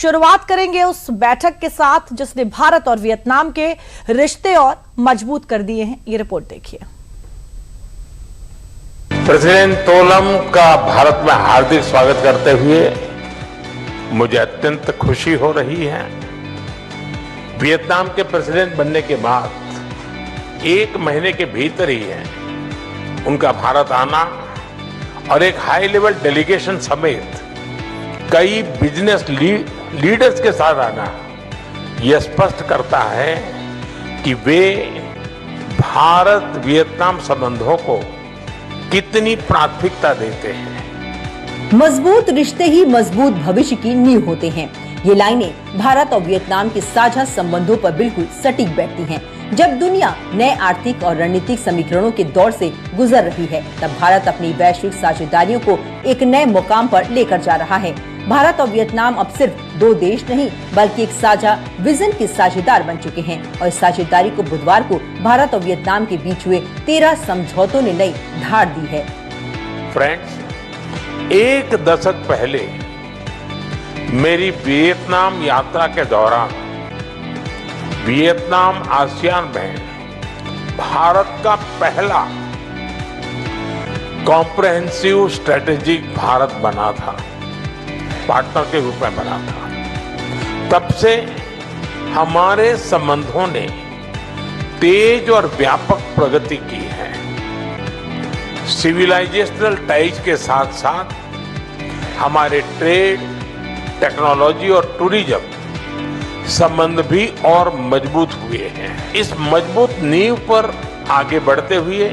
शुरुआत करेंगे उस बैठक के साथ जिसने भारत और वियतनाम के रिश्ते और मजबूत कर दिए हैं। ये रिपोर्ट देखिए। प्रेसिडेंट तोलम का भारत में हार्दिक स्वागत करते हुए मुझे अत्यंत खुशी हो रही है। वियतनाम के प्रेसिडेंट बनने के बाद 1 महीने के भीतर ही है उनका भारत आना और एक हाई लेवल डेलीगेशन समेत कई बिजनेस लीडर्स के साथ आना यह स्पष्ट करता है कि वे भारत वियतनाम संबंधों को कितनी प्राथमिकता देते हैं। मजबूत रिश्ते ही मजबूत भविष्य की नींव होते हैं। ये लाइनें भारत और वियतनाम के साझा संबंधों पर बिल्कुल सटीक बैठती हैं। जब दुनिया नए आर्थिक और रणनीतिक समीकरणों के दौर से गुजर रही है, तब भारत अपनी वैश्विक साझेदारियों को एक नए मुकाम पर लेकर जा रहा है। भारत और वियतनाम अब सिर्फ 2 देश नहीं बल्कि एक साझा विजन के साझेदार बन चुके हैं और इस साझेदारी को बुधवार को भारत और वियतनाम के बीच हुए 13 समझौतों ने नई धार दी है। फ्रेंड्स, 1 दशक पहले मेरी वियतनाम यात्रा के दौरान वियतनाम आसियान में भारत का पहला कॉम्प्रहेंसिव स्ट्रेटेजिक भारत बना था, पार्टनर के रूप में बना था। तब से हमारे संबंधों ने तेज और व्यापक प्रगति की है। सिविलाइजेशनल टाइज के साथ साथ हमारे ट्रेड, टेक्नोलॉजी और टूरिज्म संबंध भी और मजबूत हुए हैं। इस मजबूत नींव पर आगे बढ़ते हुए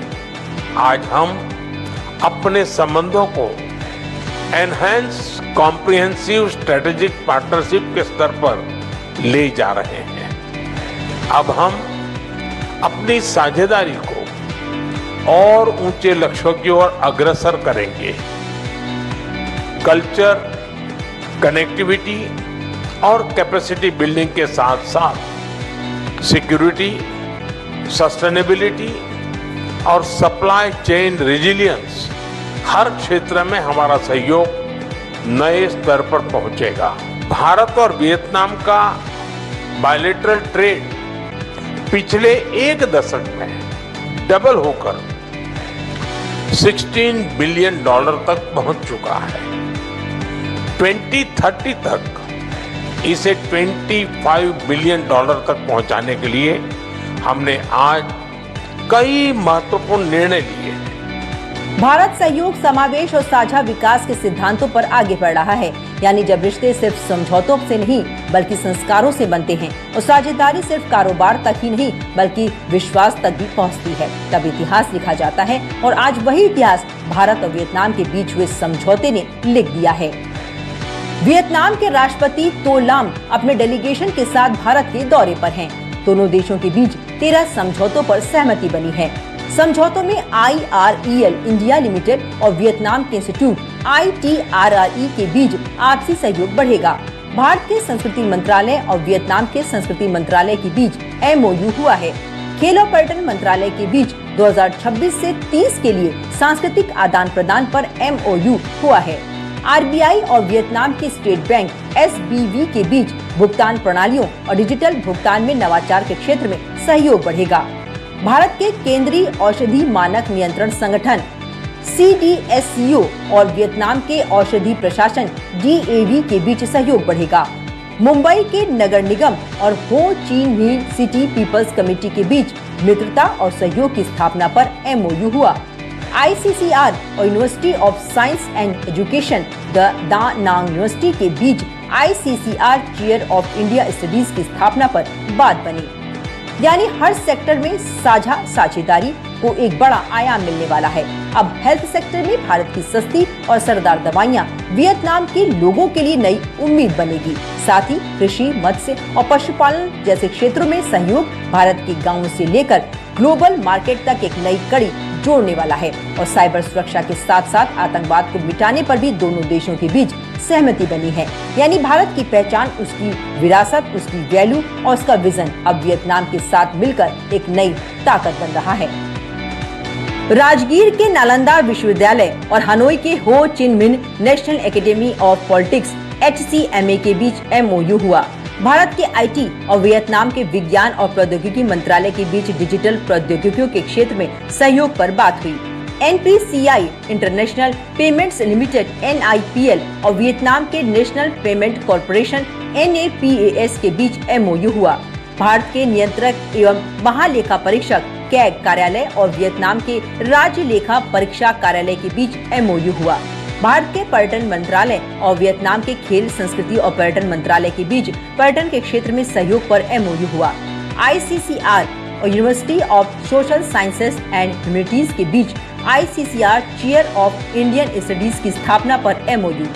आज हम अपने संबंधों को एनहांस कॉम्प्रिहेंसिव स्ट्रेटेजिक पार्टनरशिप के स्तर पर ले जा रहे हैं। अब हम अपनी साझेदारी को और ऊंचे लक्ष्यों की ओर अग्रसर करेंगे। कल्चर, कनेक्टिविटी और कैपेसिटी बिल्डिंग के साथ साथ सिक्योरिटी, सस्टेनेबिलिटी और सप्लाई चेन रेजिलियंस, हर क्षेत्र में हमारा सहयोग नए स्तर पर पहुंचेगा। भारत और वियतनाम का बायलैटरल ट्रेड पिछले 1 दशक में डबल होकर $16 बिलियन तक पहुंच चुका है। 2030 तक इसे $25 बिलियन तक पहुंचाने के लिए हमने आज कई महत्वपूर्ण निर्णय लिए। भारत सहयोग, समावेश और साझा विकास के सिद्धांतों पर आगे बढ़ रहा है। यानी जब रिश्ते सिर्फ समझौतों से नहीं बल्कि संस्कारों से बनते हैं और साझेदारी सिर्फ कारोबार तक ही नहीं बल्कि विश्वास तक भी पहुंचती है, तब इतिहास लिखा जाता है। और आज वही इतिहास भारत और वियतनाम के बीच हुए समझौते ने लिख दिया है। वियतनाम के राष्ट्रपति तो लाम अपने डेलीगेशन के साथ भारत के दौरे पर हैं। दोनों देशों के बीच 13 समझौतों पर सहमति बनी है। समझौतों में IREL इंडिया लिमिटेड और वियतनाम के इंस्टीट्यूट ITRRE के बीच आपसी सहयोग बढ़ेगा। भारत के संस्कृति मंत्रालय और वियतनाम के संस्कृति मंत्रालय के बीच MOU हुआ है। खेल और पर्यटन मंत्रालय के बीच 2026 से 30 के लिए सांस्कृतिक आदान प्रदान पर MOU हुआ है। RBI और वियतनाम के स्टेट बैंक SBV के बीच भुगतान प्रणालियों और डिजिटल भुगतान में नवाचार के क्षेत्र में सहयोग बढ़ेगा। भारत के केंद्रीय औषधि मानक नियंत्रण संगठन CDSCO और वियतनाम के औषधि प्रशासन DAV के बीच सहयोग बढ़ेगा। मुंबई के नगर निगम और हो Chi Minh city peoples committee के बीच मित्रता और सहयोग की स्थापना पर MOU हुआ। ICCR और university of science and education दा नांग यूनिवर्सिटी के बीच ICCR chair of India studies की स्थापना पर बात बनी। यानी हर सेक्टर में साझा साझेदारी को एक बड़ा आयाम मिलने वाला है। अब हेल्थ सेक्टर में भारत की सस्ती और असरदार दवाइयां वियतनाम के लोगों के लिए नई उम्मीद बनेगी। साथ ही कृषि, मत्स्य और पशुपालन जैसे क्षेत्रों में सहयोग भारत के गांवों से लेकर ग्लोबल मार्केट तक एक नई कड़ी जोड़ने वाला है। और साइबर सुरक्षा के साथ साथ आतंकवाद को मिटाने पर भी दोनों देशों के बीच सहमति बनी है। यानी भारत की पहचान, उसकी विरासत, उसकी वैल्यू और उसका विजन अब वियतनाम के साथ मिलकर एक नई ताकत बन रहा है। राजगीर के नालंदा विश्वविद्यालय और हनोई के हो Chi Minh national academy of politics HCMA के बीच MOU हुआ। भारत के IT और वियतनाम के विज्ञान और प्रौद्योगिकी मंत्रालय के बीच डिजिटल प्रौद्योगिकियों के क्षेत्र में सहयोग पर बात हुई। NPCI international payments limited NIPL और वियतनाम के नेशनल पेमेंट कॉर्पोरेशन NAPAS के बीच MOU हुआ। भारत के नियंत्रक एवं महालेखा परीक्षक कैग कार्यालय और वियतनाम के राज्य लेखा परीक्षा कार्यालय के बीच MOU हुआ। भारत के पर्यटन मंत्रालय और वियतनाम के खेल संस्कृति और पर्यटन मंत्रालय के बीच पर्यटन के क्षेत्र में सहयोग पर MOU हुआ। ICCR और university of social sciences and humanities के बीच ICCR chair of Indian studies की स्थापना पर MOU।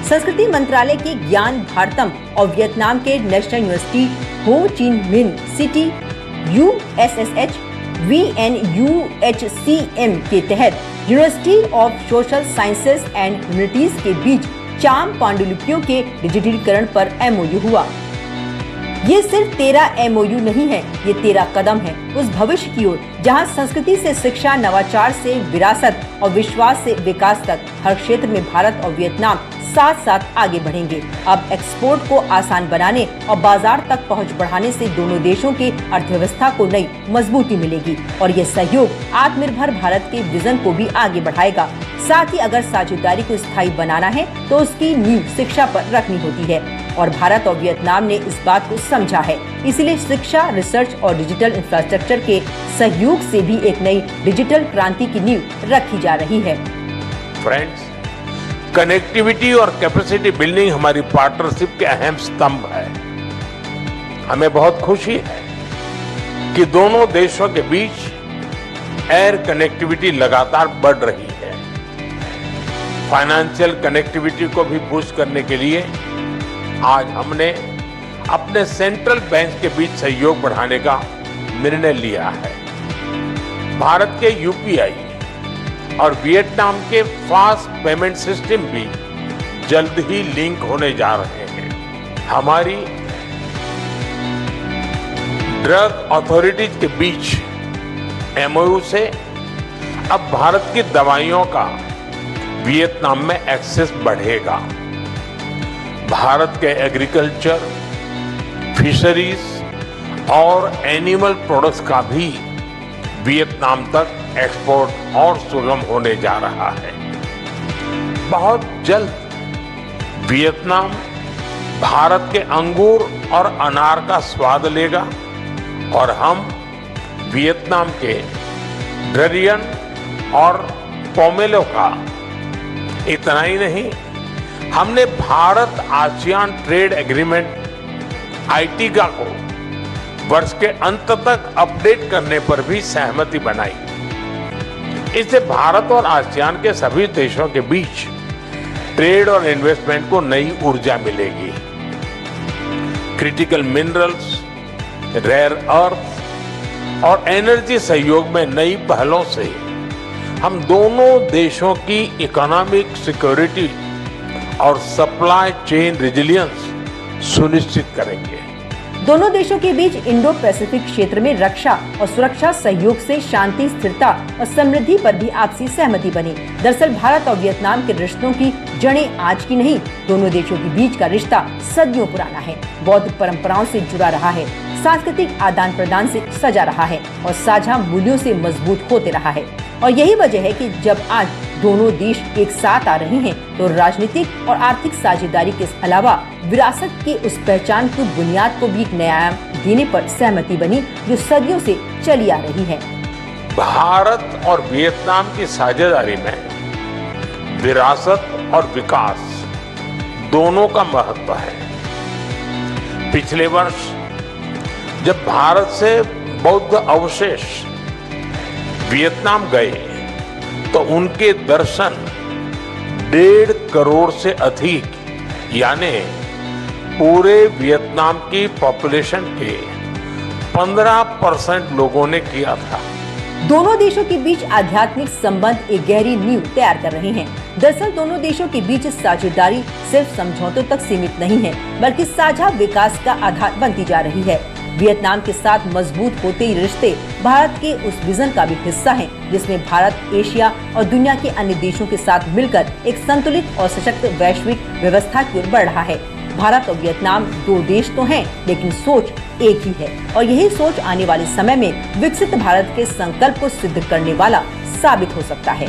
संस्कृति मंत्रालय के ज्ञान भारतम और वियतनाम के नेशनल यूनिवर्सिटी हो Chi Minh city USSH VNUHCM के तहत university of social sciences and humanities के बीच चाम पांडुलिपियों के डिजिटलीकरण पर MOU हुआ। ये सिर्फ 13 MOU नहीं है, ये 13 कदम है उस भविष्य की ओर जहां संस्कृति से शिक्षा, नवाचार से विरासत और विश्वास से विकास तक हर क्षेत्र में भारत और वियतनाम साथ साथ आगे बढ़ेंगे। अब एक्सपोर्ट को आसान बनाने और बाजार तक पहुंच बढ़ाने से दोनों देशों की अर्थव्यवस्था को नई मजबूती मिलेगी और ये सहयोग आत्मनिर्भर भारत के विजन को भी आगे बढ़ाएगा। साथ ही अगर साझेदारी को स्थायी बनाना है तो उसकी नींव शिक्षा पर रखनी होती है और भारत और वियतनाम ने इस बात को समझा है। इसलिए शिक्षा, रिसर्च और डिजिटल इंफ्रास्ट्रक्चर के सहयोग से भी एक नई डिजिटल क्रांति की नींव रखी जा रही है। फ्रेंड्स, कनेक्टिविटी और कैपेसिटी बिल्डिंग हमारी पार्टनरशिप के अहम स्तंभ है। हमें बहुत खुशी है कि दोनों देशों के बीच एयर कनेक्टिविटी लगातार बढ़ रही है। फाइनेंशियल कनेक्टिविटी को भी बूस्ट करने के लिए आज हमने अपने सेंट्रल बैंक के बीच सहयोग बढ़ाने का निर्णय लिया है। भारत के UPI और वियतनाम के फास्ट पेमेंट सिस्टम भी जल्द ही लिंक होने जा रहे हैं। हमारी ड्रग अथॉरिटीज के बीच MOU से अब भारत की दवाइयों का वियतनाम में एक्सेस बढ़ेगा। भारत के एग्रीकल्चर, फिशरीज और एनिमल प्रोडक्ट्स का भी वियतनाम तक एक्सपोर्ट और सुगम होने जा रहा है। बहुत जल्द वियतनाम भारत के अंगूर और अनार का स्वाद लेगा और हम वियतनाम के डरियन और पोमेलो का। इतना ही नहीं, हमने Bharat ASEAN trade agreement ITGA को वर्ष के अंत तक अपडेट करने पर भी सहमति बनाई। इससे भारत और आसियान के सभी देशों के बीच ट्रेड और इन्वेस्टमेंट को नई ऊर्जा मिलेगी। क्रिटिकल मिनरल्स, रेयर अर्थ और एनर्जी सहयोग में नई पहलों से हम दोनों देशों की इकोनॉमिक सिक्योरिटी और सप्लाई चेन रेजिलियंस सुनिश्चित करेंगे। दोनों देशों के बीच इंडो पैसिफिक क्षेत्र में रक्षा और सुरक्षा सहयोग से शांति, स्थिरता और समृद्धि पर भी आपसी सहमति बनी। दरअसल भारत और वियतनाम के रिश्तों की जड़ें आज की नहीं, दोनों देशों के बीच का रिश्ता सदियों पुराना है, बौद्ध परंपराओं से जुड़ा रहा है, सांस्कृतिक आदान प्रदान से सजा रहा है और साझा मूल्यों से मजबूत होते रहा है। और यही वजह है कि जब आज दोनों देश एक साथ आ रहे हैं तो राजनीतिक और आर्थिक साझेदारी के अलावा विरासत की उस पहचान की बुनियाद को भी एक नया आयाम देने पर सहमति बनी जो सदियों से चली आ रही है। भारत और वियतनाम की साझेदारी में विरासत और विकास दोनों का महत्व है। पिछले वर्ष जब भारत से बौद्ध अवशेष वियतनाम गए तो उनके दर्शन 1.5 करोड़ से अधिक यानी पूरे वियतनाम की पॉपुलेशन के 15% लोगों ने किया था। दोनों देशों के बीच आध्यात्मिक संबंध एक गहरी नींव तैयार कर रहे हैं। दरअसल दोनों देशों के बीच साझेदारी सिर्फ समझौतों तक सीमित नहीं है, बल्कि साझा विकास का आधार बनती जा रही है। वियतनाम के साथ मजबूत होते ही रिश्ते भारत के उस विजन का भी हिस्सा हैं, जिसमें भारत एशिया और दुनिया के अन्य देशों के साथ मिलकर एक संतुलित और सशक्त वैश्विक व्यवस्था की ओर बढ़ रहा है। भारत और वियतनाम दो देश तो हैं, लेकिन सोच एक ही है और यही सोच आने वाले समय में विकसित भारत के संकल्प को सिद्ध करने वाला साबित हो सकता है।